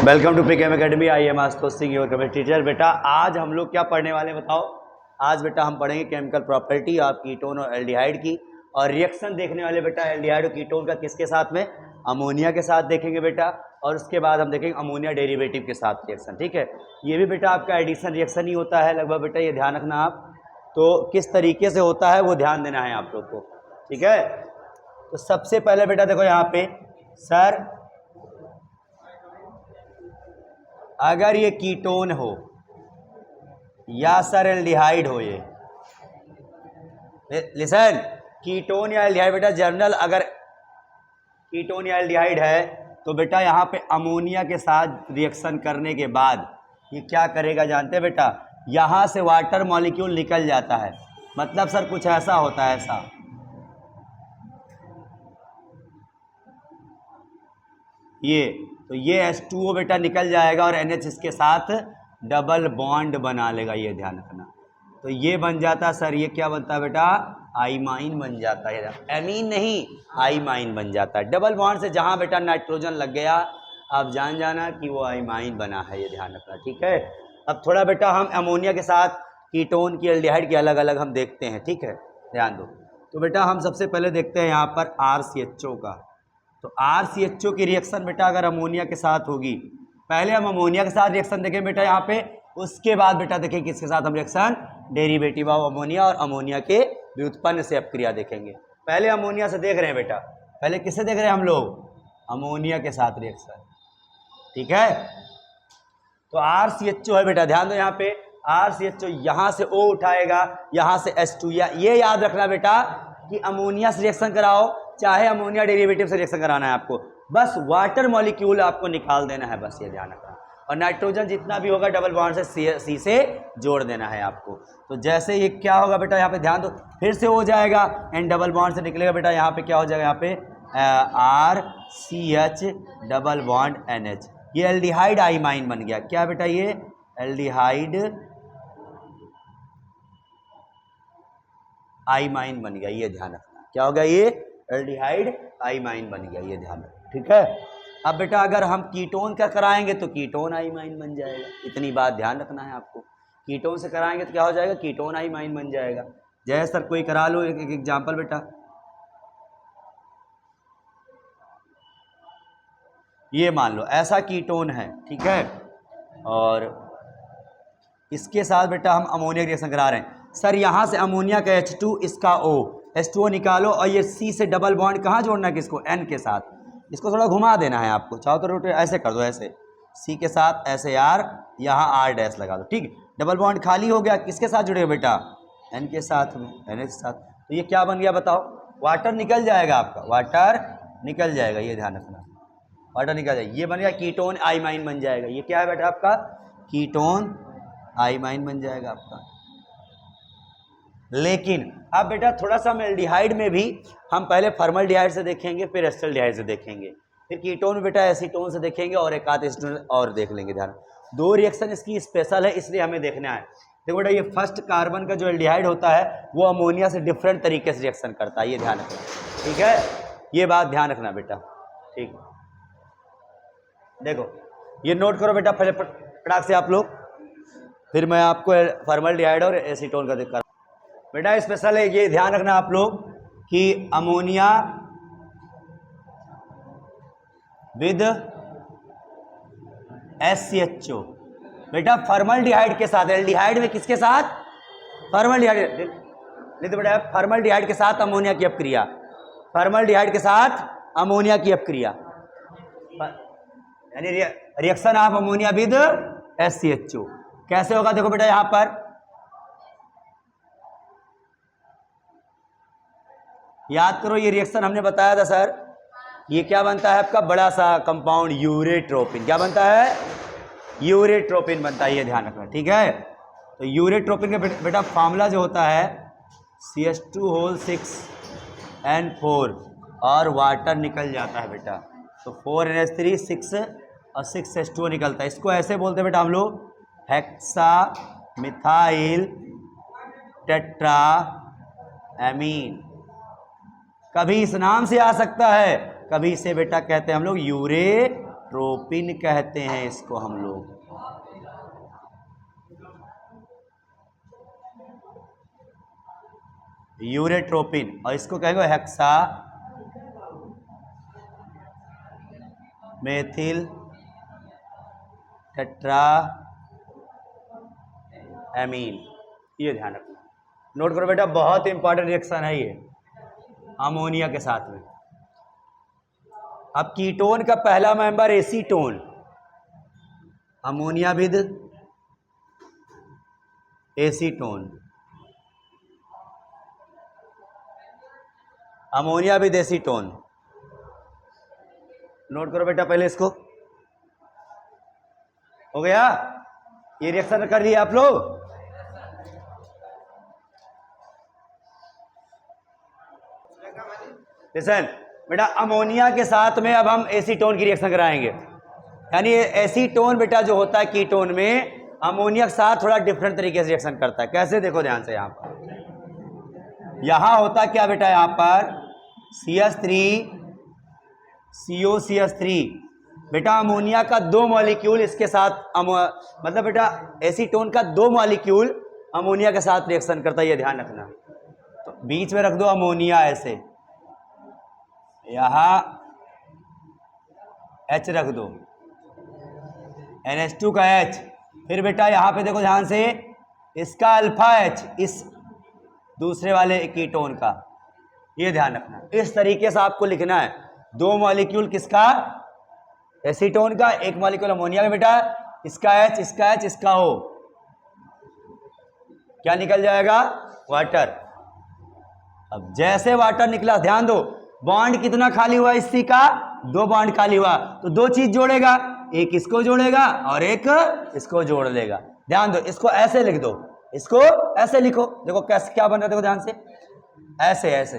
Welcome to PKM academy. I am Ashutosh Singh, your chemistry teacher. बेटा आज हम लोग क्या पढ़ने वाले बताओ। आज बेटा हम पढ़ेंगे केमिकल प्रॉपर्टी ऑफ कीटोन और एल्डिहाइड की, और रिएक्शन देखने वाले बेटा एल्डिहाइड और कीटोन का किसके साथ में, अमोनिया के साथ देखेंगे बेटा। और उसके बाद हम देखेंगे अमोनिया डेरिवेटिव के साथ रिएक्शन। ठीक है, ये भी बेटा आपका एडिशन रिएक्शन ही होता है लगभग बेटा, ये ध्यान रखना आप। तो किस तरीके से होता है वो ध्यान देना है आप लोग को। ठीक है, तो सबसे पहले बेटा देखो यहाँ पे सर, अगर ये कीटोन हो या सर एल्डिहाइड हो, ये लिसन, कीटोन या एल्डिहाइड बेटा जर्नल, अगर कीटोन या एल्डिहाइड है तो बेटा यहाँ पे अमोनिया के साथ रिएक्शन करने के बाद ये क्या करेगा जानते हैं बेटा, यहाँ से वाटर मॉलिक्यूल निकल जाता है। मतलब सर कुछ ऐसा होता है, ऐसा ये, तो ये H2O बेटा निकल जाएगा और NH इसके साथ डबल बॉन्ड बना लेगा, ये ध्यान रखना। तो ये बन जाता सर, ये क्या बनता है बेटा, आइमाइन बन जाता है। एमीन नहीं, आइमाइन बन जाता है। डबल बॉन्ड से जहां बेटा नाइट्रोजन लग गया, आप जान जाना कि वो आइमाइन बना है, ये ध्यान रखना। ठीक है, अब थोड़ा बेटा हम अमोनिया के साथ कीटोन की एल्डिहाइड की अलग अलग हम देखते हैं। ठीक है, ध्यान दो। तो बेटा हम सबसे पहले देखते हैं यहाँ पर RCHO का। तो RCHO की रिएक्शन बेटा अगर अमोनिया के साथ होगी, पहले हम अमोनिया के साथ रिएक्शन देखें बेटा यहाँ पे, उसके बाद बेटा देखें किसके साथ हम रिएक्शन, डेरिवेटिव ऑफ अमोनिया और अमोनिया के व्युत्पन्न से अपक्रिया देखेंगे। पहले अमोनिया से देख रहे हैं बेटा, पहले किससे देख रहे हैं हम लोग, अमोनिया के साथ रिएक्शन। ठीक है, तो RCHO है बेटा, ध्यान दो यहाँ पे RCHO, यहाँ से O उठाएगा, यहाँ से H2। या ये याद रखना बेटा कि अमोनिया से रिएक्शन कराओ चाहे अमोनिया डेरिवेटिव से रिएक्शन कराना है आपको, बस वाटर मॉलिक्यूल आपको निकाल देना है, बस ये ध्यान रखना। और नाइट्रोजन जितना भी होगा डबल बॉन्ड से C से जोड़ देना है आपको। तो जैसे ये क्या होगा बेटा, यहाँ पे ध्यान दो, फिर से हो जाएगा एंड डबल बॉन्ड से निकलेगा बेटा, यहाँ पे क्या हो जाएगा, यहाँ पे RCH डबल बॉन्ड NH, ये एल्डिहाइड आइमाइन बन गया। क्या बेटा, ये एल्डिहाइड आइमाइन बन गया, ये ध्यान रखना। क्या हो गया, ये एल्डिहाइड आइमाइन बन गया, ये ध्यान रखना। ठीक है, अब बेटा अगर हम कीटोन का कराएंगे तो कीटोन आइमाइन बन जाएगा, इतनी बात ध्यान रखना है आपको। कीटोन से कराएंगे तो क्या हो जाएगा, कीटोन आइमाइन बन जाएगा। जय सर कोई करा लो एक एग्जाम्पल बेटा। ये मान लो ऐसा कीटोन है, ठीक है, और इसके साथ बेटा हम अमोनिया रिएक्शन करा रहे हैं। सर यहाँ से अमोनिया का H2, इसका O, H2O निकालो, और ये C से डबल बॉन्ड कहाँ जोड़ना है, किसको, N के साथ। इसको थोड़ा घुमा देना है आपको, चाहो तो रोटे ऐसे कर दो, ऐसे C के साथ ऐसे R, यहाँ R डैश लगा दो। ठीक, डबल बॉन्ड खाली हो गया, किसके साथ जुड़ेगा बेटा, N के साथ में, NH के साथ। तो ये क्या बन गया बताओ, वाटर निकल जाएगा आपका, वाटर निकल जाएगा, ये ध्यान रखना, वाटर निकल जाएगा। ये बन गया कीटोन आइमाइन बन जाएगा। ये क्या है बेटा आपका, कीटोन आइमाइन बन जाएगा आपका। लेकिन अब बेटा थोड़ा सा हम एल्डिहाइड में भी, हम पहले फॉर्मल्डिहाइड से देखेंगे, फिर एस्टल्डिहाइड से देखेंगे, फिर कीटोन में बेटा एसीटोन से देखेंगे, और एक आध एसीटोन और देख लेंगे। ध्यान, दो रिएक्शन इसकी स्पेशल है, इसलिए हमें देखना है। देखो बेटा ये फर्स्ट कार्बन का जो एल्डिहाइड होता है वो अमोनिया से डिफरेंट तरीके से रिएक्शन करता है, ये ध्यान रखना। ठीक है, ये बात ध्यान रखना बेटा। ठीक, देखो ये नोट करो बेटा पहले फटाक से आप लोग, फिर मैं आपको फॉर्मल्डिहाइड और एसीटोन का दिखा। बेटा स्पेशल है, ये ध्यान रखना आप लोग कि अमोनिया विद SCHO, बेटा फॉर्मल्डिहाइड के साथ, एल्डिहाइड में किसके साथ, फॉर्मल्डिहाइड, नहीं तो बेटा फॉर्मल्डिहाइड के साथ अमोनिया की अपक्रिया, फॉर्मल्डिहाइड के साथ अमोनिया की अपक्रिया, यानी reaction of ammonia with SCHO। कैसे होगा देखो बेटा, यहां पर याद करो, ये रिएक्शन हमने बताया था सर, ये क्या बनता है आपका, बड़ा सा कंपाउंड यूरेट्रोपिन। क्या बनता है, यूरेट्रोपिन बनता है, ये ध्यान रखना। ठीक है, तो यूरेट्रोपिन का बेटा फार्मूला जो होता है CH2 6N4, और वाटर निकल जाता है बेटा, तो 4NH3 6 और 6H2O निकलता है। इसको ऐसे बोलते हैं बेटा हम लोग, हेक्सा मिथाइल टेट्रा एमीन। कभी इस नाम से आ सकता है, कभी इसे बेटा कहते हैं हम लोग यूरे ट्रोपिन कहते हैं इसको हम लोग। यूरेट्रोपिन, और इसको कहेंगे हेक्सा मेथिल टेट्रा एमीन। ये ध्यान रखना, नोट करो बेटा, बहुत इंपॉर्टेंट रिएक्शन है ये अमोनिया के साथ में। अब कीटोन का पहला member acetone, ammonia with acetone, ammonia with acetone. Note करो बेटा पहले इसको, हो गया? ये रिएक्शन कर दिए आप लोग? लिसन बेटा, अमोनिया के साथ में अब हम एसीटोन की रिएक्शन कराएंगे। यानी एसीटोन बेटा जो होता है कीटोन में, अमोनिया के साथ थोड़ा डिफरेंट तरीके से रिएक्शन करता है। कैसे? देखो ध्यान से, यहां पर यहां होता क्या बेटा, यहां पर CH3 COCH3 बेटा, अमोनिया का 2 मॉलिक्यूल इसके साथ मतलब बेटा एसीटोन का 2 मॉलिक्यूल अमोनिया के साथ रिएक्शन करता है, ये ध्यान रखना। तो बीच में रख दो अमोनिया, ऐसे यहां H रख दो, NH2 का H। फिर बेटा यहां पे देखो ध्यान से, इसका अल्फा H इस दूसरे वाले कीटोन का, ये ध्यान रखना। इस तरीके से आपको लिखना है, 2 मॉलिक्यूल किसका, एसीटोन का, 1 मॉलिक्यूल अमोनिया का बेटा, इसका H, इसका H, इसका O, क्या निकल जाएगा? वाटर। अब जैसे वाटर निकला, ध्यान दो, बॉन्ड कितना खाली हुआ इसी का? 2 बॉन्ड खाली हुआ, तो 2 चीज जोड़ेगा, एक इसको जोड़ेगा और एक इसको जोड़ लेगा। ध्यान दो, इसको ऐसे लिख दो, इसको ऐसे लिखो। देखो कैसे क्या बन रहा है, देखो ध्यान से, ऐसे ऐसे,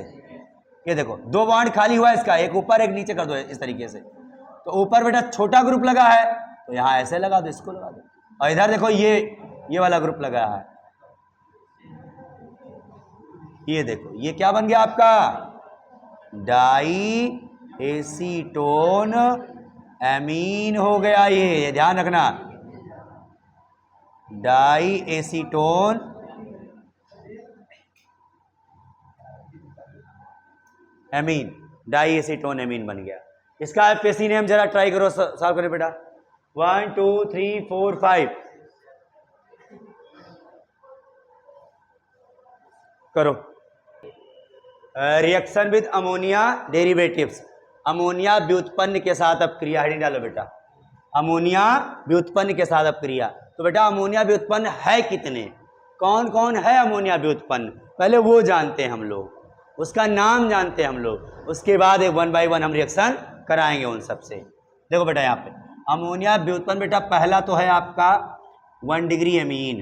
ये देखो 2 बॉन्ड खाली हुआ इसका, एक ऊपर एक नीचे कर दो इस तरीके से। तो ऊपर बेटा छोटा ग्रुप लगा है, तो यहां ऐसे लगा दो, इसको लगा दो, और इधर देखो ये वाला ग्रुप लगा है, ये देखो, ये क्या बन गया आपका? डाई एसीटोन एमीन हो गया। ये ध्यान रखना, di acetone amine, di acetone amine बन गया। इसका एफएसी नेम जरा ट्राई करो, सॉल्व करो बेटा। 1 2 3 4 5 करो। Reaction with ammonia derivatives, ammonia व्युत्पन्न के साथ अपक्रिया, हेडिंग डालो बेटा, अमोनिया व्युत्पन्न के साथ अपक्रिया। तो बेटा अमोनिया व्युत्पन्न है कितने, कौन कौन है अमोनिया व्युत्पन्न, पहले वो जानते हैं हम लोग, उसका नाम जानते हैं हम लोग, उसके बाद एक 1 बाय 1 हम रिएक्शन कराएंगे उन सबसे। देखो बेटा यहाँ पे अमोनिया व्युत्पन्न बेटा, पहला तो है आपका 1 डिग्री एमीन।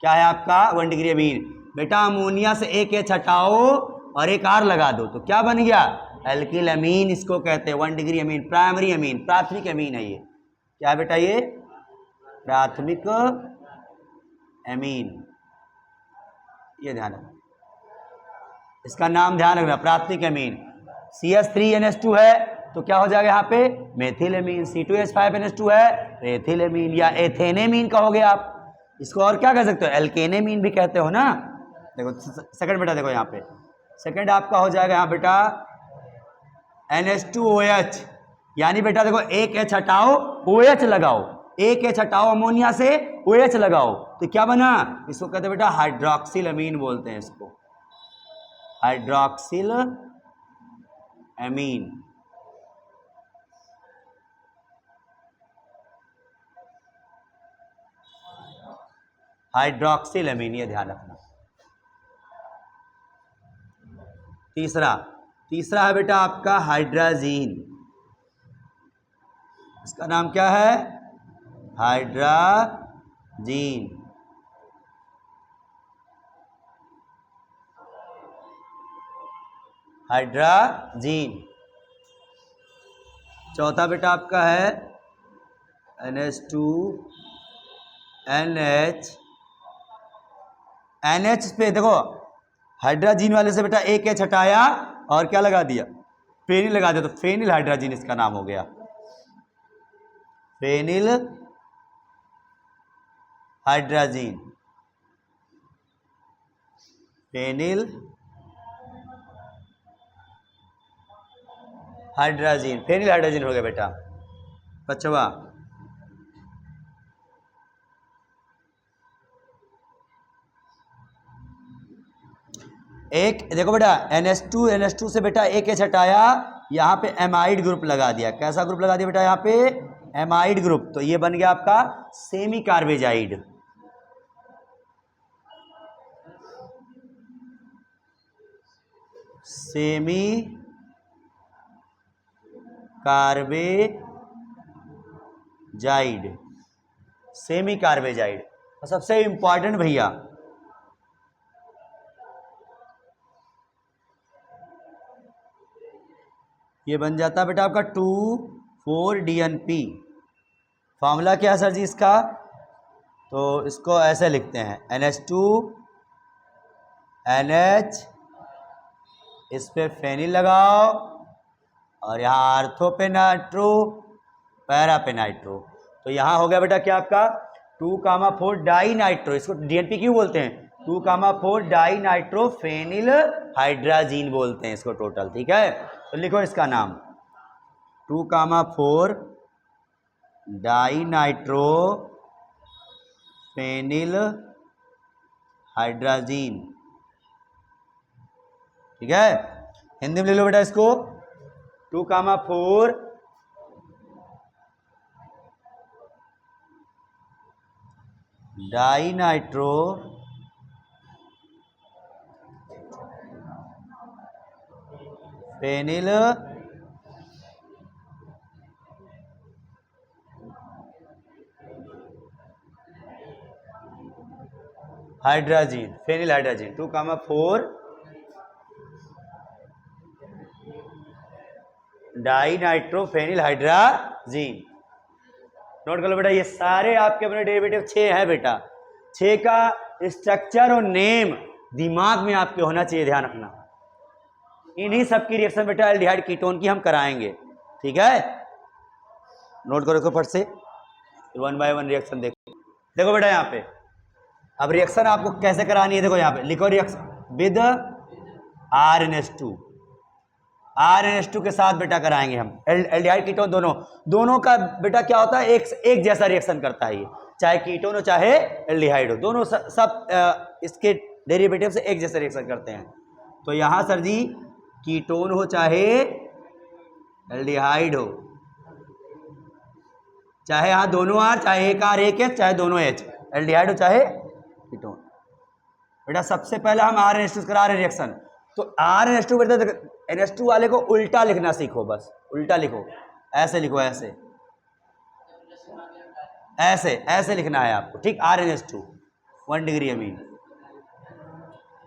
क्या है आपका? 1 डिग्री एमीन। बेटा अमोनिया से एक H हटाओ और एक R लगा दो, तो क्या बन गया? एल्किल एमीन, इसको कहते हैं 1 डिग्री एमीन, प्राइमरी एमीन, प्राथमिक एमीन है ये। क्या है बेटा? ये प्राथमिक एमीन, ये ध्यान रखना, इसका नाम ध्यान रखना, प्राथमिक एमीन। CH3NH2 है तो क्या हो जाएगा यहाँ पे? Methyl amine. C2H5NH2 है, एथिल एमीन या एथेनेमीन कहोगे आप, इसको और क्या कह सकते हो? एल्केनेमीन भी कहते हो ना। देखो सेकंड बेटा, देखो यहाँ पे सेकंड आपका हो जाएगा यहाँ बेटा NH2OH, यानी बेटा देखो एक H हटाओ OH लगाओ, एक H हटाओ अमोनिया से OH लगाओ, तो क्या बना? इसको कहते हैं बेटा हाइड्रोक्सिल अमीन बोलते हैं इसको, हाइड्रोक्सिल एमीन। हाइड्रोक्सिल एमीन, ये ध्यान रखना। तीसरा है बेटा आपका हाइड्राजीन, इसका नाम क्या है? हाइड्राजीन। हाइड्राजीन। चौथा बेटा आपका है NH2NH। NH पे देखो हाइड्राजीन वाले से बेटा एक H हटाया और क्या लगा दिया? फेनिल लगा दिया, तो फेनिल हाइड्राजीन इसका नाम हो गया। Phenyl hydrazine, phenyl hydrazine, phenyl hydrazine हो गया बेटा। पचवा एक देखो बेटा NH2 से बेटा एक एच हटाया, यहाँ पे एमाइड ग्रुप लगा दिया। कैसा ग्रुप लगा दिया बेटा यहाँ पे? Amide group. तो ये बन गया आपका semi carbazide. Semi carbazide, semi carbazide. और सबसे इंपॉर्टेंट भैया, ये बन जाता बेटा आपका 2,4-DNP। फॉर्मूला क्या है सर जी इसका? तो इसको ऐसे लिखते हैं NH2 NH, इस पे फेनिल लगाओ और यहाँ आर्थो पे नाइट्रो, पैरा पे नाइट्रो। तो यहाँ हो गया बेटा क्या आपका 2,4 डाई नाइट्रो। इसको DNP क्यों बोलते हैं? 2,4 डाई नाइट्रो फेनिल हाइड्राजीन बोलते हैं इसको टोटल। ठीक है, तो लिखो इसका नाम 2,4 डाई नाइट्रो फेनिल हाइड्राजीन। ठीक है, हिंदी में ले लो बेटा इसको 2,4 di nitro phenyl hydrazine, phenyl hydrazine 2,4 di nitro phenyl hydrazine. Note कर लो बेटा, ये सारे आपके अपने डेरिवेटिव 6 है बेटा। 6 का स्ट्रक्चर और नेम दिमाग में आपके होना चाहिए, ध्यान रखना। इन्हीं सबकी रिएक्शन बेटा एल्डिहाइड कीटोन की हम कराएंगे। ठीक है, नोट करो फट से, 1 बाय 1 रिएक्शन देखो। देखो बेटा यहाँ पे अब रिएक्शन आपको कैसे करानी है, देखो यहाँ पे लिखो रिएक्शन विद RNH2 के साथ बेटा कराएंगे हम एल्डिहाइड कीटोन। दोनों का बेटा क्या होता है, एक जैसा रिएक्शन करता है ये, चाहे कीटोन हो चाहे एल्डिहाइड हो, दोनों सब इसके डेरिवेटिव से एक जैसा रिएक्शन करते हैं। तो यहाँ सर जी कीटोन हो चाहे एल्डिहाइड हो, चाहे यहाँ दोनों R, चाहे एक R एक H, चाहे दोनों H, एल्डिहाइड हो चाहे कीटोन। बेटा सबसे पहले हम RNH2 करा रहे रिएक्शन। तो RNH2 बेटा NH2 वाले को उल्टा लिखना सीखो, बस उल्टा लिखो, ऐसे लिखो, ऐसे ऐसे ऐसे लिखना है आपको। ठीक, RNH2 1 डिग्री अमीन।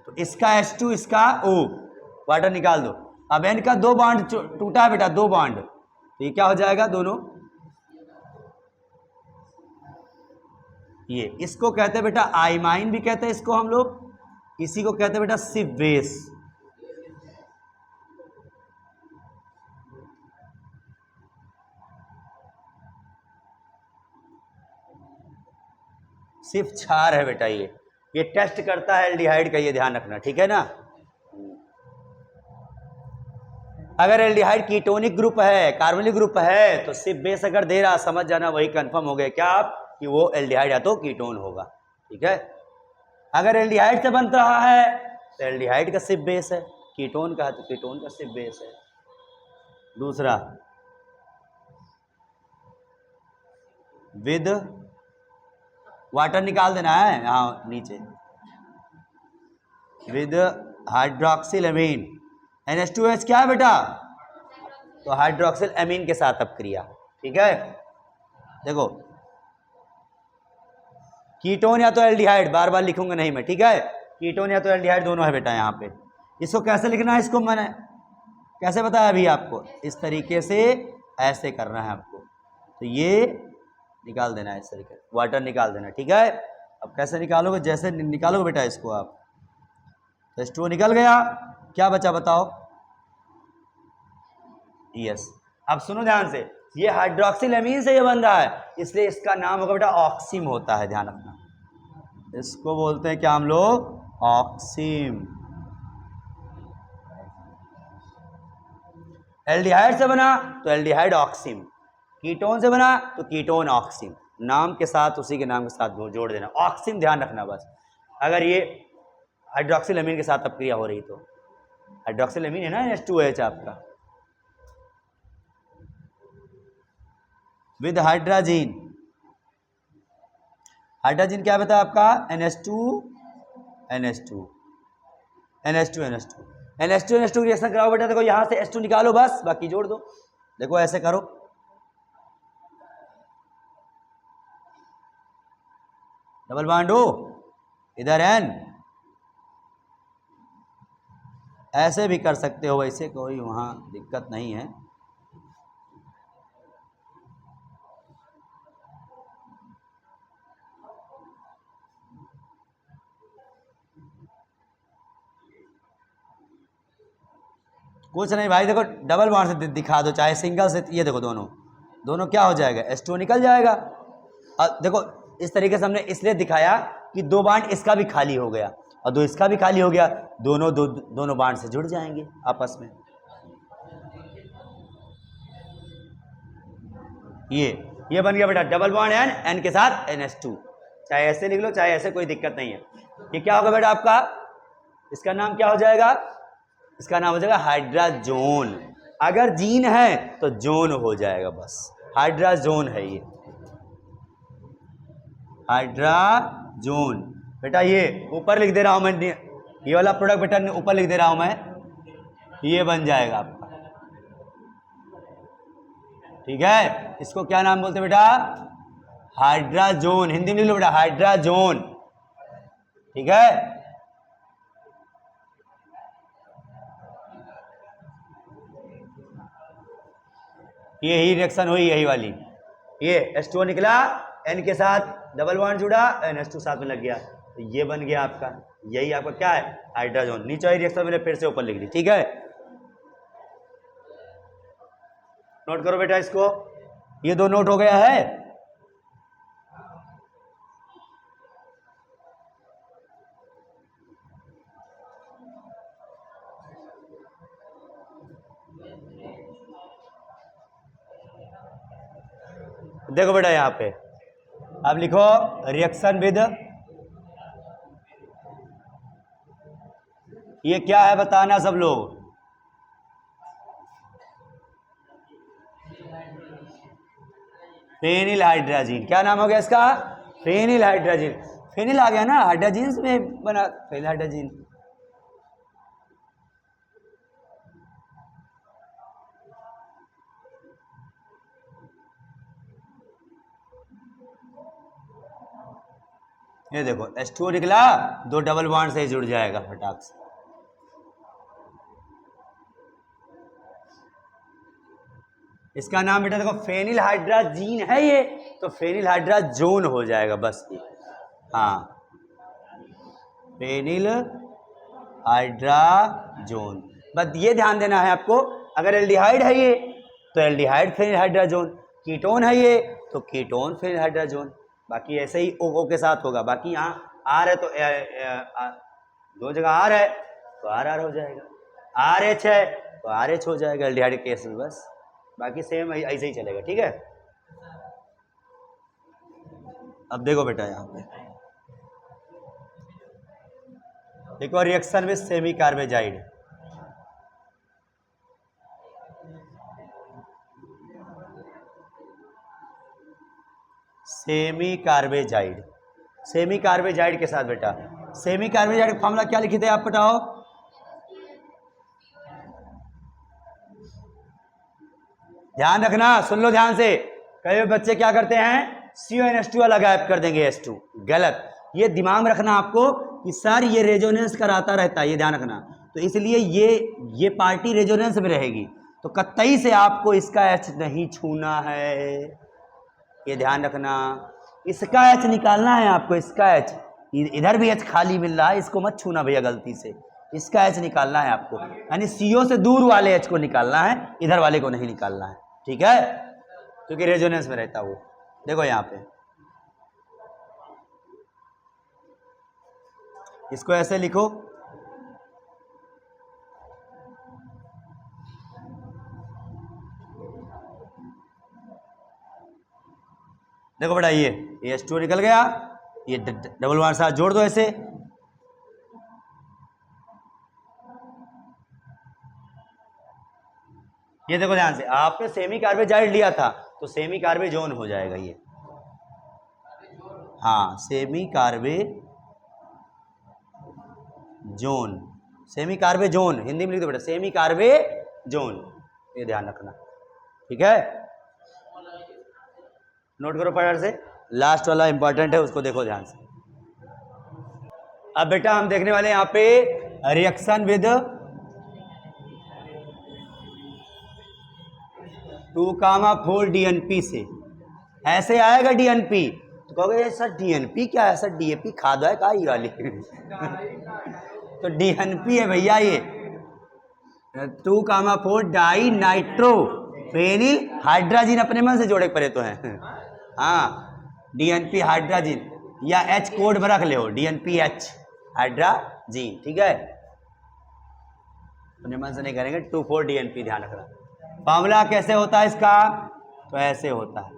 तो इसका H2 इसका O, वाटर निकाल दो। अब इनका 2 बॉन्ड टूटा है बेटा, 2 बॉन्ड, तो ये क्या हो जाएगा दोनों, ये इसको कहते हैं बेटा आइमाइन भी कहते हैं इसको हम लोग, इसी को कहते हैं बेटा सिप बेस। सिर्फ क्षार है बेटा, ये टेस्ट करता है एल्डिहाइड का, ये ध्यान रखना। ठीक है ना, अगर एल्डिहाइड कीटोनिक ग्रुप है, कार्बोनिक ग्रुप है, तो सिर्फ बेस अगर दे रहा, समझ जाना वही कंफर्म हो गया क्या आप कि वो एल्डिहाइड या तो कीटोन होगा। ठीक है, अगर एल्डिहाइड से बन रहा है तो एल्डिहाइड का सिर्फ बेस है, कीटोन का है तो कीटोन का सिर्फ बेस है। दूसरा विद वाटर निकाल देना है यहाँ नीचे, विद हाइड्रोक्सिल अमीन। NH2H क्या है बेटा, तो हाइड्रोक्सिल अमीन के साथ अब क्रिया। ठीक है, देखो कीटोन या तो एल्डिहाइड, बार बार लिखूंगा नहीं मैं। ठीक है, कीटोन या तो एल्डिहाइड दोनों है बेटा यहाँ पे। इसको कैसे लिखना है, इसको मैंने कैसे बताया अभी आपको, इस तरीके से ऐसे करना है आपको। तो ये निकाल देना है इस तरीके, वाटर निकाल देना। ठीक है, अब कैसे निकालोगे, जैसे निकालोगे बेटा इसको आप, तो H2O निकल गया, क्या बचा बताओ, यस। अब सुनो ध्यान से, ये हाइड्रोक्सिल एमीन से ये बन रहा है, इसलिए इसका नाम होगा बेटा ऑक्सिम होता है, ध्यान रखना। इसको बोलते हैं क्या हम लोग? ऑक्सिम। एल्डिहाइड से बना तो एल्डिहाइड ऑक्सिम, कीटोन से बना तो कीटोन ऑक्सिम, नाम के साथ उसी के नाम के साथ जोड़ देना ऑक्सिम, ध्यान रखना बस। अगर ये हाइड्रोक्सिल एमीन के साथ अपक्रिया हो रही तो हाइड्रोक्सिल एमीन है ना H2OH आपका, विद हाइड्रोजन। हाइड्रोजन क्या बता आपका? NH2 NH2 NH2 NH2 NH2 NH2 reaction कराओ बेटा। देखो यहां से H2 निकालो बस, बाकी जोड़ दो। देखो ऐसे करो, डबल बॉन्ड हो, इधर N, ऐसे भी कर सकते हो, वैसे कोई वहां दिक्कत नहीं है। कुछ नहीं भाई, देखो डबल बॉन्ड से दिखा दो, चाहे सिंगल से। ये देखो दोनों क्या हो जाएगा? H2 निकल जाएगा। अब देखो इस तरीके से हमने इसलिए दिखाया कि दो बांड इसका भी खाली हो गया और दो इसका भी खाली हो गया, दोनों बांड से जुड़ जाएंगे आपस में। ये बन गया बेटा डबल बॉन्ड N के साथ NH2, चाहे ऐसे लिख लो चाहे ऐसे, कोई दिक्कत नहीं है। ये क्या होगा बेटा आपका? इसका नाम क्या हो जाएगा? इसका नाम हो जाएगा हाइड्राजोन। अगर जीन है तो जोन हो जाएगा, बस हाइड्राजोन है ये, हाइड्राजोन। बेटा ये ऊपर लिख दे रहा हूं मैं, ये वाला प्रोडक्ट बेटा ऊपर लिख दे रहा हूं मैं, ये बन जाएगा आपका, ठीक है। इसको क्या नाम बोलते हैं बेटा? हाइड्राजोन। हिंदी में लिख लो बेटा, हाइड्राजोन, ठीक है। यही रिएक्शन हुई, यही वाली। ये H2O निकला, N के साथ डबल बॉन्ड जुड़ा, NH2 साथ में लग गया, तो ये बन गया आपका, यही आपका क्या है? हाइड्राजोन। नीचे वाली रिएक्शन मैंने फिर से ऊपर लिख दी, ठीक है। नोट करो बेटा इसको, ये दो नोट हो गया है। देखो बेटा यहां पे अब लिखो रिएक्शन विद, ये क्या है बताना सब लोग। फेनिल हाइड्रोजन, क्या नाम हो गया इसका? Phenyl hydrogen. फेनिल आ गया ना, हाइड्रोजन में बना फेनिल हाइड्रोजन। ये देखो H2O निकला, दो डबल बॉन्ड से जुड़ जाएगा फटाक से। इसका नाम बेटा देखो फेनिल हाइड्राजीन है ये, तो फेनिल हाइड्राजोन हो जाएगा बस ये, हाँ फेनिल हाइड्राजोन। बस ये ध्यान देना है आपको, अगर एल्डिहाइड है ये तो एल्डिहाइड फेनिल हाइड्राजोन, कीटोन है ये तो कीटोन फेनिल हाइड्राजोन। बाकी ऐसे ही ओ के साथ होगा। बाकी यहाँ आर है तो दो जगह आर है तो आर हो जाएगा, RH है तो RH हो जाएगा एल्डिहाइड केस में, बस बाकी सेम ऐसे ही चलेगा, ठीक है। अब देखो बेटा यहाँ पे देखो reaction with semi carbazide, semi carbazide, semi carbazide के साथ बेटा, सेमी कार्बेजाइड का फॉर्मूला क्या लिखे थे आप बताओ? ध्यान रखना, सुन लो ध्यान से। कई बच्चे क्या करते हैं, CONH2 अलग गायब कर देंगे H2, गलत। ये दिमाग में रखना आपको कि सर ये रेजोनेंस कराता रहता है, ये ध्यान रखना। तो इसलिए ये पार्टी रेजोनेंस में रहेगी, तो कतई से आपको इसका H नहीं छूना है, ये ध्यान रखना। इसका H निकालना है आपको, इसका H, इधर भी H खाली मिल रहा है, इसको मत छूना भैया गलती से, इसका H निकालना है आपको, यानी CO से दूर वाले H को निकालना है, इधर वाले को नहीं निकालना है, ठीक है। क्योंकि रेजोनेंस में रहता वो। देखो यहाँ पे इसको ऐसे लिखो, देखो बेटा ये H2O निकल गया, ये डबल बॉन्ड साथ जोड़ दो ऐसे, ये देखो ध्यान से, आपने सेमी कार्बेजाइड लिया था तो सेमी कार्बेजोन हो जाएगा ये। हाँ semicarbazone, semicarbazone Hindi में लिख दो बेटा, सेमी कार्बे जोन, ये ध्यान रखना, ठीक है। नोट करो फटाफट से, लास्ट वाला इंपॉर्टेंट है, उसको देखो ध्यान से। अब बेटा हम देखने वाले यहाँ पे रिएक्शन विद 2,4 DNP से। ऐसे आएगा DNP तो कहोगे सर DNP क्या है, सर DAP खाद है का ही वाली तो DNP है भैया ये 2,4 डाई नाइट्रो फेनिल हाइड्राजिन, अपने मन से जोड़े पड़े तो हैं हाँ DNP हाइड्राजिन, या H कोड में रख ले हो DNPH हाइड्राजिन, ठीक है, अपने मन से नहीं करेंगे। 2,4 DNP ध्यान रखना। फॉर्मूला कैसे होता है इसका, तो ऐसे होता है,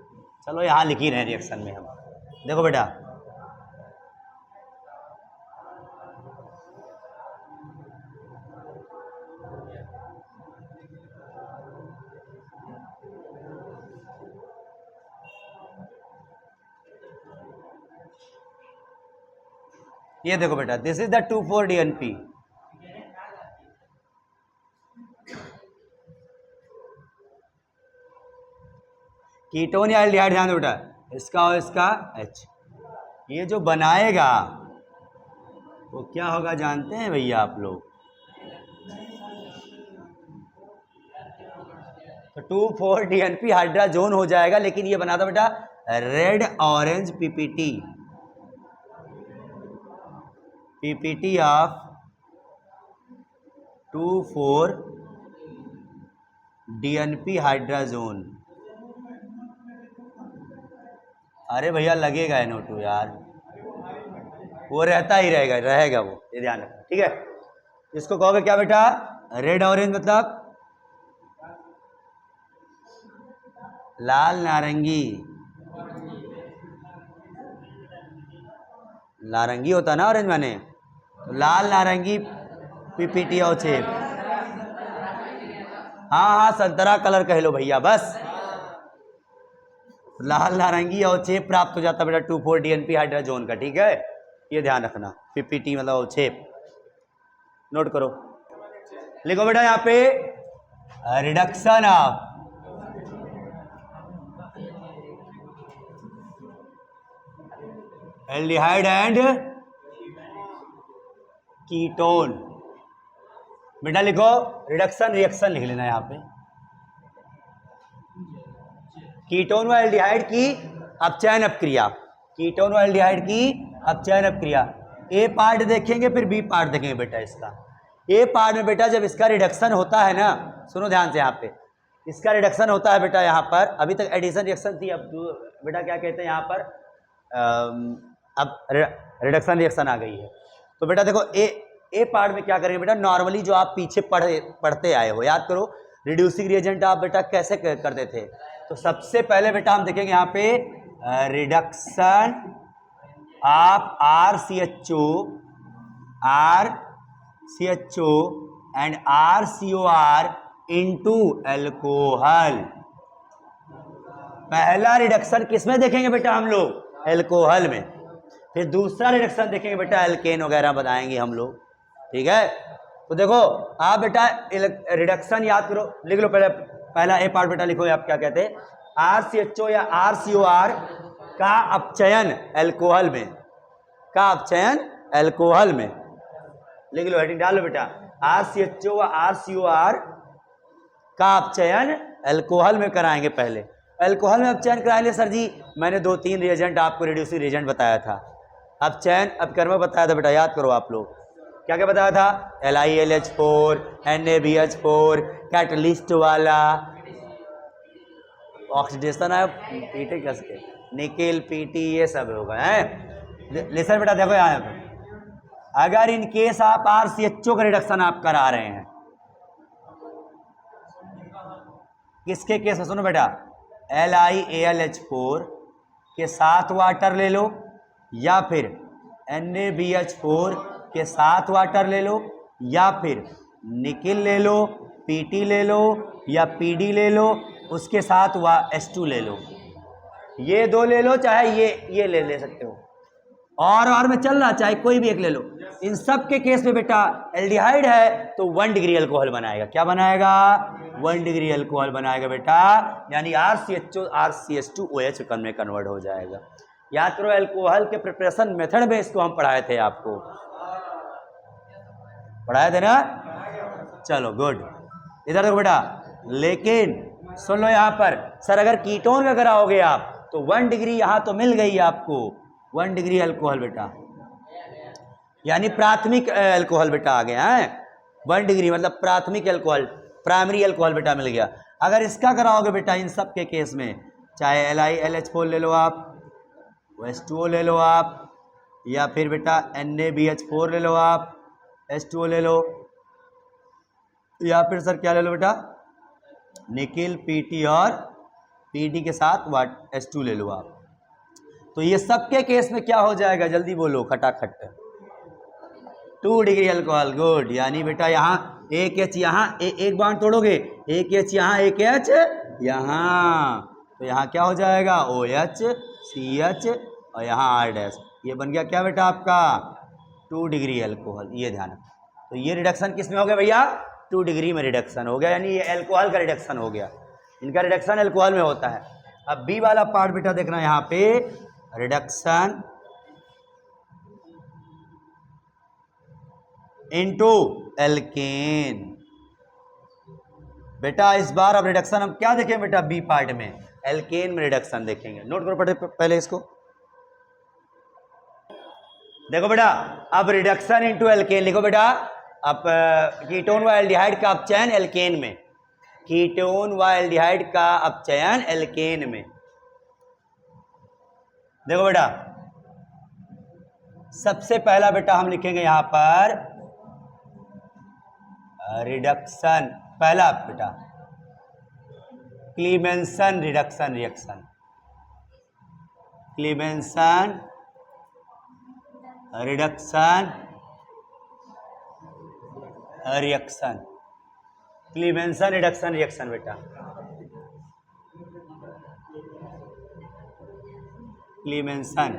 चलो यहाँ लिख ही रहे रिएक्शन में हम। देखो बेटा ये देखो बेटा, this is the 2,4 DNP, ketone या एल्डिहाइड, ध्यान दो बेटा, इसका और इसका H, ये जो बनाएगा वो क्या होगा जानते हैं भैया आप लोग, तो 2,4 DNP हाइड्राजोन हो जाएगा, लेकिन ये बना दो बेटा red orange PPT of 2,4 DNP hydrazone. अरे भैया लगेगा NO2 यार, वो रहता ही रहेगा वो, ये ध्यान रखना, ठीक है। इसको कहोगे क्या बेटा, रेड ऑरेंज मतलब लाल नारंगी, नारंगी होता ना ऑरेंज माने, तो लाल नारंगी PPT और छेप, हाँ संतरा कलर कह लो भैया, बस लाल नारंगी और छेप प्राप्त हो जाता बेटा 2,4 DNP हाइड्राजोन का, ठीक है, ये ध्यान रखना। PPT मतलब छेप, नोट करो, लिखो बेटा यहाँ पे reduction of aldehyde and ketone. बेटा लिखो रिडक्शन रिएक्शन लिख लेना यहाँ पे, कीटोन व एल्डिहाइड की अपचयन अपक्रिया, कीटोन व एल्डिहाइड की अपचयन अपक्रिया। ए पार्ट देखेंगे फिर बी पार्ट देखेंगे बेटा इसका। ए पार्ट में बेटा जब इसका रिडक्शन होता है ना, सुनो ध्यान से, यहाँ पे इसका रिडक्शन होता है बेटा, यहाँ पर अभी तक एडिशन रिएक्शन थी, अब बेटा क्या कहते हैं यहाँ पर अब रिडक्शन रिएक्शन आ गई है। तो बेटा देखो ए पार्ट में क्या करेंगे बेटा, नॉर्मली जो आप पीछे पढ़ते आए हो, याद करो रिड्यूसिंग रिएजेंट आप बेटा कैसे करते थे, तो सबसे पहले बेटा हम देखेंगे यहाँ पे reduction of RCHO and RCOR into alcohol. पहला रिडक्शन किसमें देखेंगे बेटा हम लोग, एल्कोहल में। फिर दूसरा रिडक्शन देखेंगे बेटा एल्केन वगैरह बताएंगे हम लोग, ठीक है। तो देखो आप बेटा रिडक्शन याद करो, लिख लो पहला ए पार्ट बेटा लिखो, आप क्या कहते हैं, RCHO या RCOR का अपचयन एल्कोहल में, का अपचयन एल्कोहल में, लिख लो हेडिंग डालो बेटा, RCHO व RCOR का अपचयन एल्कोहल में कराएंगे। पहले एल्कोहल में अपचयन कराएंगे सर जी, मैंने 2-3 रिएजेंट आपको रिड्यूसिंग रिएजेंट बताया था, अपचयन अपकर्मक बताया था बेटा, याद करो आप लोग क्या क्या बताया था, LiLH4 NaBH4 कैटलिस्ट वाला, ऑक्सीडेशन है पीटी कस के, निकेल पीटी ये सब होगा है। लिसन बेटा देखो यहाँ पे, अगर इन केस आप RCHO का रिडक्शन आप करा रहे हैं, किसके केस में सुनो बेटा, LiAlH4 के साथ वाटर ले लो, या फिर NaBH4 के साथ वाटर ले लो, या फिर निकिल ले लो, पीटी ले लो, या पीडी ले लो, उसके साथ H2 ले लो, ये दो ले लो, चाहे ये ले सकते हो, और में चल रहा चाहे कोई भी एक ले लो। इन सब के केस में बेटा एल्डिहाइड है तो 1 डिग्री अल्कोहल बनाएगा। क्या बनाएगा? 1 डिग्री अल्कोहल बनाएगा बेटा, यानी RCH2OH में कन्वर्ट हो जाएगा। याद करो अल्कोहल के प्रिपरेशन मेथड में इसको हम पढ़ाए थे, आपको पढ़ाए थे ना। चलो गुड, इधर देखो बेटा, लेकिन सुन लो यहाँ पर, सर अगर कीटोन का कराओगे आप तो 1 डिग्री यहाँ तो मिल गई आपको, 1 डिग्री अल्कोहल बेटा, यानी प्राथमिक अल्कोहल बेटा आ गया है। 1 डिग्री मतलब प्राथमिक अल्कोहल, प्राइमरी अल्कोहल बेटा मिल गया। अगर इसका कराओगे बेटा इन सब के केस में, चाहे LiLH4 ले लो आप, H2O ले लो आप, या फिर बेटा NaBH4 ले लो आप, H2O ले लो, या फिर सर क्या ले लो बेटा, निकिल पीटी और पीडी के साथ H2 ले लो आप, तो ये सबके केस में क्या हो जाएगा, जल्दी बोलो खटाखट, 2 डिग्री अल्कोहल। गुड, यानी बेटा यहाँ एक H यहाँ एक बांड तोड़ोगे, एक H यहाँ एक H यहाँ, तो यहाँ क्या हो जाएगा OH CH और यहाँ R', ये बन गया क्या बेटा आपका 2 डिग्री अल्कोहल। ये ध्यान रखो, तो ये रिडक्शन किस में हो गया भैया, 2 डिग्री में रिडक्शन हो गया, यानी ये अल्कोहल का रिडक्शन हो गया। इनका रिडक्शन अल्कोहल में होता है। अब बी वाला पार्ट बेटा देखना यहाँ पे, रिडक्शन इनटू एल्केन। बेटा इस बार अब रिडक्शन हम क्या देखें बेटा, बी पार्ट में एल्केन में रिडक्शन देखेंगे। नोट करो पहले इसको, देखो बेटा, अब रिडक्शन इनटू एल्केन लिखो बेटा। अब कीटोन व एल्डिहाइड का अपचयन एल्केन में, कीटोन व एल्डिहाइड का अपचयन एल्केन में। देखो बेटा, सबसे पहला बेटा हम लिखेंगे यहां पर रिडक्शन, पहला बेटा क्लीमेंसन reduction reaction, क्लीमेंसन reduction reaction, क्लीमेंसन reduction reaction बेटा, क्लीमेंसन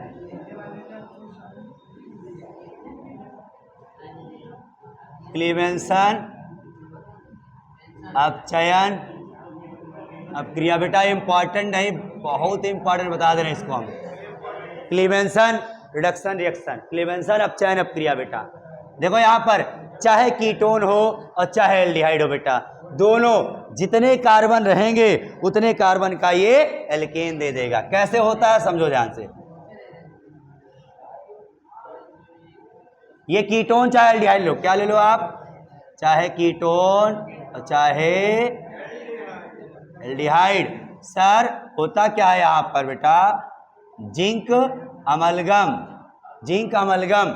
क्लीमेंसन अपचयन। अब क्रिया बेटा इंपॉर्टेंट नहीं, बहुत इंपॉर्टेंट बता दे रहे हैं इसको हम, क्लीमेंसन रिडक्शन रिएक्शन, क्लीमेंसन अपचयन अपक्रिया बेटा। देखो यहाँ पर चाहे कीटोन हो और चाहे एल्डिहाइड हो बेटा, दोनों जितने कार्बन रहेंगे उतने कार्बन का ये एल्केन दे देगा। कैसे होता है समझो ध्यान से, ये कीटोन चाहे एल्डिहाइड लो, क्या ले लो आप, चाहे कीटोन और चाहे एल्डिहाइड। सर होता क्या है यहाँ पर बेटा, जिंक अमलगम, जिंक अमलगम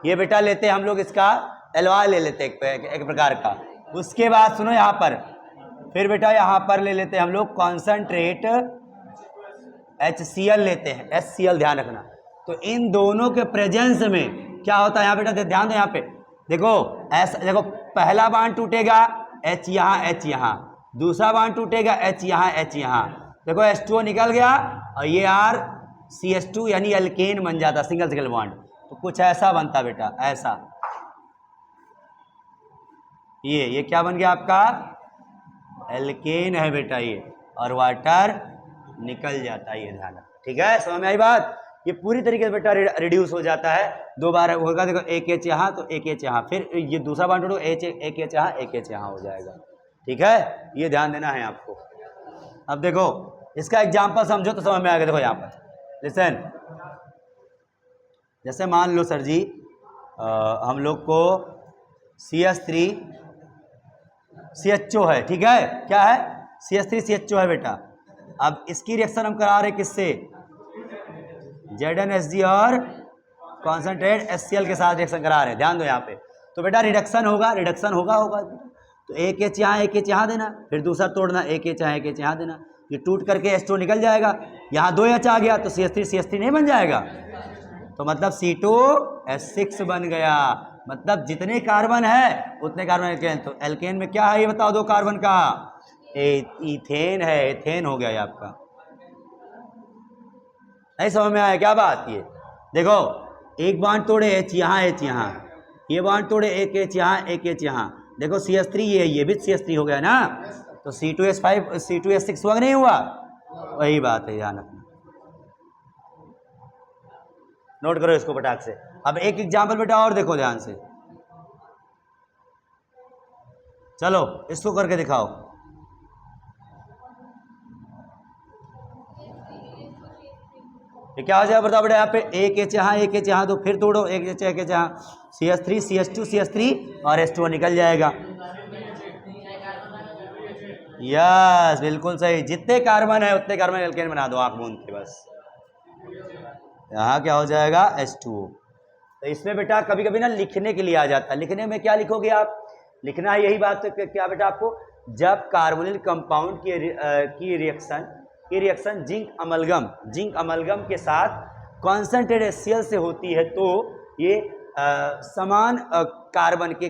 ये बेटा लेते हैं हम लोग, इसका एलॉय ले लेते हैं एक प्रकार का। उसके बाद सुनो यहाँ पर, फिर बेटा यहाँ पर ले लेते हैं हम लोग कॉन्सनट्रेट HCl लेते हैं, HCl ध्यान रखना। तो इन दोनों के प्रेजेंस में क्या होता है यहाँ बेटा, ध्यान दो यहाँ पे, देखो ऐसा, देखो पहला बांड टूटेगा H यहाँ H यहाँ, दूसरा बांड टूटेगा H यहाँ H यहाँ, देखो H2O निकल गया और ये RCH2 यानी एल्केन बन जाता, सिंगल सिंगल बॉन्ड। तो कुछ ऐसा बनता बेटा, ऐसा, ये क्या बन गया आपका, एल्केन है बेटा ये, और वाटर निकल जाता है, ये ध्यान। ठीक है, समझ में आई बात। ये पूरी तरीके से बेटा रिड्यूस हो जाता है, दो बार होगा, देखो एक H यहाँ तो एक H यहाँ, फिर ये दूसरा बांड टूटो एक H यहाँ एक H यहाँ हो जाएगा। ठीक है, ये ध्यान देना है आपको। अब देखो इसका एग्जाम्पल समझो तो समझ में आएगा। देखो यहाँ पर लिसन, जैसे मान लो सर जी हम लोग को CH3CHO है, ठीक है, क्या है CH3CHO है बेटा, अब इसकी रिएक्शन हम करा रहे किससे, ZnHg और कॉन्सेंट्रेट HCl के साथ रिएक्शन करा रहे हैं, ध्यान दो यहाँ पे। तो बेटा रिडक्शन होगा, रिडक्शन होगा तो एक H यहाँ एक H यहाँ देना, फिर दूसरा तोड़ना, एक H यहाँ एक H यहाँ देना, ये टूट करके H2 निकल जाएगा, यहाँ 2H आ गया तो CH3 नहीं बन जाएगा, तो मतलब C2H6 बन गया। मतलब जितने कार्बन है उतने कार्बन एल्केन। तो एल्केन में क्या है ये बताओ, 2 कार्बन का इथेन है, एथेन हो गया ये आपका। नहीं समझ में आया क्या बात, ये देखो एक बॉन्ड तोड़े H यहाँ H यहाँ, ये बॉन्ड तोड़े एक H यहाँ एक H यहाँ, देखो CH3 ये भी CH3 हो गया ना, तो C2H5 C2H6 हुआ नहीं हुआ, वही बात है, ध्यान रखना, नोट करो इसको फटाक से। अब एक एग्जाम्पल बेटा और देखो ध्यान से, चलो इसको करके दिखाओ। ये क्या हो जाएगा बताओ बेटा, यहाँ पे एक H यहाँ एक H यहाँ, तो फिर तोड़ो एक H एक H यहाँ, CH3 CH2 CH3 और H2 निकल जाएगा। यस बिल्कुल सही, जितने कार्बन है उतने कार्बन एल्केन बना दो आंख मूंद के बस। यहाँ क्या हो जाएगा H2O। तो इसमें बेटा कभी कभी ना लिखने के लिए आ जाता है, लिखने में क्या लिखोगे आप, लिखना है यही बात, तो क्या बेटा आपको, जब कार्बोनिल कंपाउंड की रिएक्शन जिंक अमलगम के साथ कॉन्सेंट्रेट HCl से होती है तो ये समान कार्बन के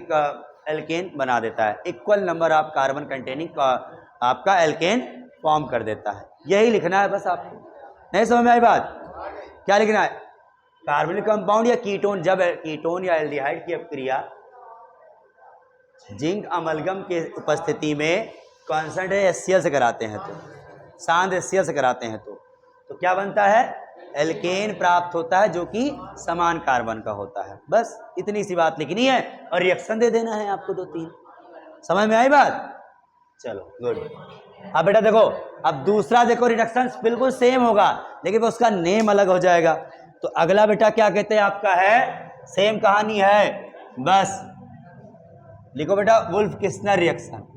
एल्केन बना देता है, equal number of carbon containing आपका एल्केन फॉर्म कर देता है। यही लिखना है बस आपको, नहीं समझ में आई बात, क्या लिखना है, कार्बोनिल कंपाउंड या कीटोन, जब कीटोन या एल्डिहाइड की अपक्रिया जिंक अमलगम के उपस्थिति में कॉन्सेंट्रेट HCl से कराते हैं, तो शांत HCl से कराते हैं तो क्या बनता है, एल्केन प्राप्त होता है जो कि समान कार्बन का होता है। बस इतनी सी बात लिखनी है और रिएक्शन दे देना है आपको 2-3, समझ में आई बात, चलो गुड। अब बेटा देखो, अब दूसरा देखो रिडक्शन बिल्कुल सेम होगा लेकिन उसका नेम अलग हो जाएगा। तो अगला बेटा क्या कहते हैं आपका है, सेम कहानी है, बस लिखो बेटा वुल्फ किस्नर रिएक्शन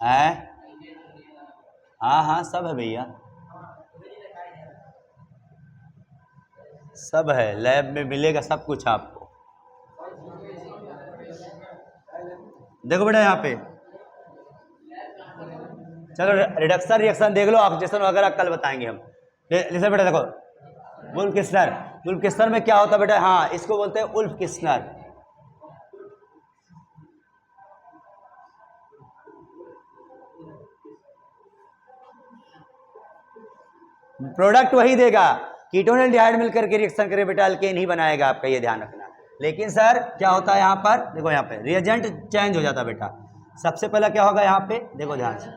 है, हाँ सब है भैया, सब है, लैब में मिलेगा सब कुछ आपको। देखो बेटा यहाँ पे, चलो रिडक्शन रिएक्शन देख लो, ऑक्सीडेशन वगैरह कल बताएंगे हम। लिसन बेटा देखो, वुल्फ किस्नर में क्या होता है बेटा, हाँ इसको बोलते हैं वुल्फ किस्नर। प्रोडक्ट वही देगा, कीटोन एल्डिहाइड मिलकर के रिएक्शन करे बेटा एल्केन ही बनाएगा आपका, ये ध्यान रखना। लेकिन सर क्या होता है यहाँ पर, देखो यहाँ पे रिएजेंट चेंज हो जाता है बेटा। सबसे पहला क्या होगा यहाँ पे, देखो ध्यान से,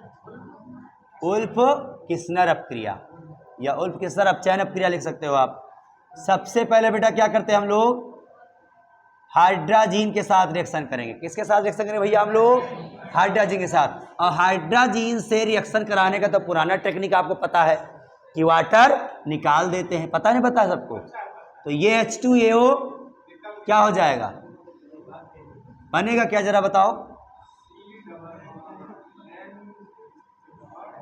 वुल्फ किस्नर अपक्रिया या वुल्फ किस्नर अपचयन अपक्रिया लिख सकते हो आप। सबसे पहले बेटा क्या करते हैं हम लोग, हाइड्राजीन के साथ रिएक्शन करेंगे। किसके साथ रिएक्शन करेंगे भैया हम लोग, हाइड्राजीन के साथ। और हाइड्राजीन से रिएक्शन कराने का तो पुराना टेक्निक आपको पता है कि वाटर निकाल देते हैं, पता नहीं पता सबको। तो ये H2AO क्या हो जाएगा, बनेगा क्या जरा बताओ,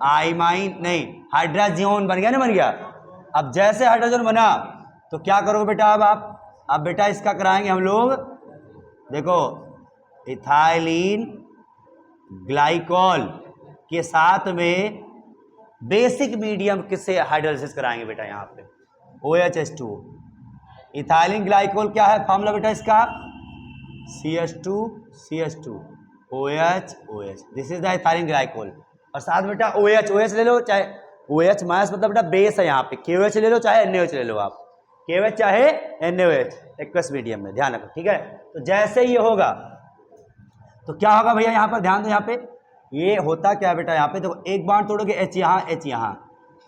आइमाइन नहीं, हाइड्राजियोन बन गया ना, बन गया। अब जैसे हाइड्रोजन बना तो क्या करोगे बेटा, अब बेटा इसका कराएंगे हम लोग, देखो इथाइलिन ग्लाइकॉल के साथ में बेसिक मीडियम किससे हाइड्रोलाइसिस कराएंगे बेटा, यहाँ पे OHH2। इथाइलिन ग्लाइकोल क्या है फॉर्मूला बेटा इसका, CH2 OH, this is the ethylene glycol. और साथ बेटा OH ले लो, चाहे OH माइनस मतलब बेटा बेस है यहाँ पे, KOH ले लो चाहे NaOH ले लो आप, KOH चाहे NaOH एक्वस मीडियम में, ध्यान रखो ठीक है। तो जैसे ये होगा तो क्या होगा भैया, यहाँ पर ध्यान दो, यहाँ पे ये होता क्या है बेटा, यहाँ पे देखो एक बार तोड़ोगे H यहाँ H यहाँ,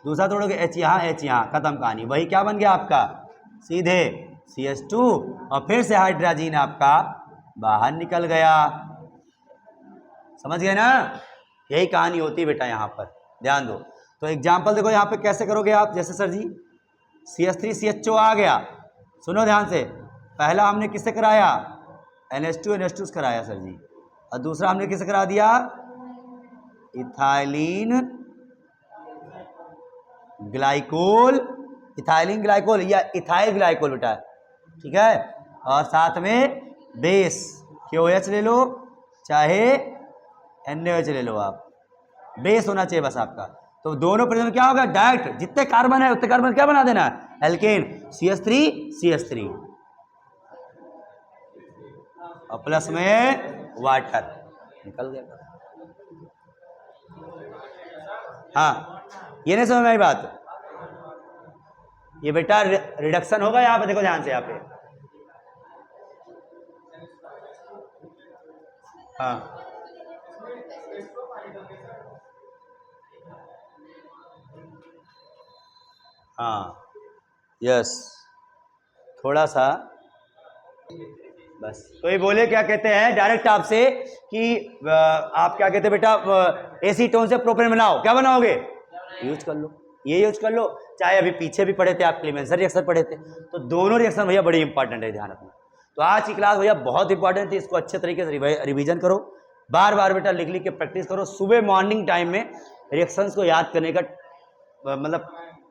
दूसरा तोड़ोगे H यहाँ H यहाँ, खत्म कहानी। वही क्या बन गया आपका, सीधे CH2 और फिर से हाइड्राजीन आपका बाहर निकल गया, समझ गए ना। यही कहानी होती है बेटा यहाँ पर, ध्यान दो। तो एग्जाम्पल देखो यहाँ पे कैसे करोगे आप, जैसे सर जी CH3 CHO आ गया, सुनो ध्यान से, पहला हमने किससे कराया, NH2 NH2 से कराया सर जी, और दूसरा हमने किससे करा दिया, इथाइलिन ग्लाइकोल, इथाइलिन ग्लाइकोल या इथाइल ग्लाइकोल बेटा, ठीक है। और साथ में बेस KOH ले लो चाहे NaOH ले लो, आप बेस होना चाहिए बस आपका। तो दोनों प्रेजेंट क्या होगा, डायरेक्ट जितने कार्बन है उतने कार्बन क्या बना देना है, एल्केन, CH3 और प्लस में वाटर, निकल गया। हाँ, ये नहीं समझ में आई बात, ये बेटा रिडक्शन होगा यहाँ पे, देखो ध्यान से यहाँ पे। हाँ हाँ यस, थोड़ा सा बस। तो ये बोले क्या कहते हैं डायरेक्ट आपसे कि आप क्या कहते हैं बेटा, एसीटोन से प्रोपेन बनाओ, क्या बनाओगे, यूज कर लो, ये यूज कर लो। चाहे अभी पीछे भी पढ़े थे आप, क्लेमेंसर रिएक्शन पढ़े थे, तो दोनों रिएक्शन भैया बड़ी इंपॉर्टेंट है, ध्यान रखना। तो आज की क्लास भैया बहुत इंपॉर्टेंट थी, इसको अच्छे तरीके से रिवीजन करो, बार बार बेटा लिख लिख के प्रैक्टिस करो। सुबह मॉर्निंग टाइम में रिएक्शंस को याद करने का मतलब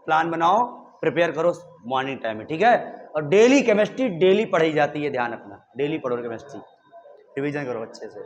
प्लान बनाओ, प्रिपेयर करो मॉर्निंग टाइम में, ठीक है। और डेली केमिस्ट्री डेली पढ़ी जाती है, ध्यान रखना, डेली पढ़ो केमिस्ट्री, रिवीजन करो अच्छे से।